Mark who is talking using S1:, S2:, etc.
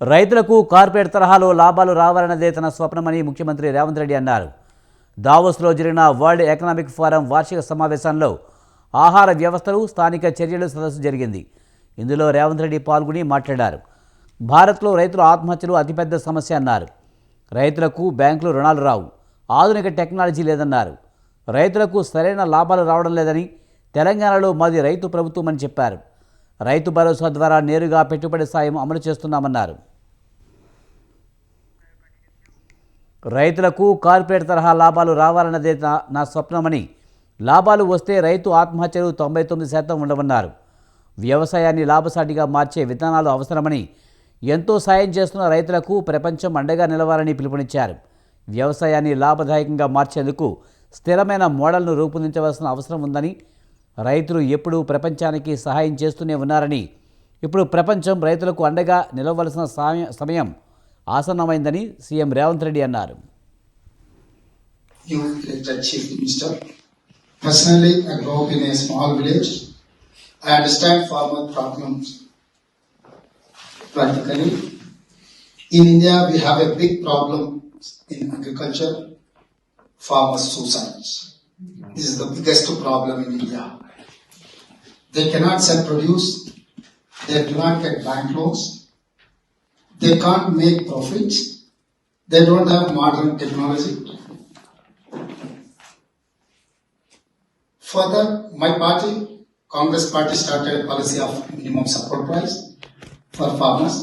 S1: రైతులకు కార్పొరేట్ తరహాలో లాభాలు రావాలన్నదే తన స్వప్నమని ముఖ్యమంత్రి రేవంత్ రెడ్డి అన్నారు. దావోస్లో జరిగిన వరల్డ్ ఎకనామిక్ ఫోరం వార్షిక సమావేశంలో ఆహార వ్యవస్థలు, స్థానిక చర్యలు సదస్సు జరిగింది. ఇందులో రేవంత్ రెడ్డి పాల్గొని మాట్లాడారు. భారత్లో రైతుల ఆత్మహత్యలు అతిపెద్ద సమస్య అన్నారు. రైతులకు బ్యాంకులు రుణాలు రావు, ఆధునిక టెక్నాలజీ లేదన్నారు. రైతులకు సరైన లాభాలు రావడం లేదని, తెలంగాణలో మాది రైతు ప్రభుత్వం అని చెప్పారు. రైతు భరోసా ద్వారా నేరుగా పెట్టుబడి సాయం అమలు చేస్తున్నామన్నారు. రైతులకు కార్పొరేట్ తరహా లాభాలు రావాలన్నదే నా స్వప్నమని, లాభాలు వస్తే రైతు ఆత్మహత్యలు 99% ఉండవన్నారు. వ్యవసాయాన్ని లాభసాటిగా మార్చే విధానాలు అవసరమని, ఎంతో సాయం చేస్తున్న రైతులకు ప్రపంచం అండగా నిలవాలని పిలుపునిచ్చారు. వ్యవసాయాన్ని లాభదాయకంగా మార్చేందుకు స్థిరమైన మోడల్ను రూపొందించవలసిన అవసరం ఉందని, రైతులు ఎప్పుడూ ప్రపంచానికి సహాయం చేస్తూనే ఉన్నారని, ఇప్పుడు ప్రపంచం రైతులకు అండగా నిలవలసిన సమయం ఆసన్నమైందని సీఎం రేవంత్ రెడ్డి అన్నారు.
S2: Personally, I grew up in a small village. I understand farmer problems practically. In India, we have a big problem in agriculture, farmer suicides. This is the biggest problem in India. They cannot sell produce, they do not get bank loans, they can't make profits, they don't have modern technology. Further, my party, Congress party, started a policy of minimum support price for farmers.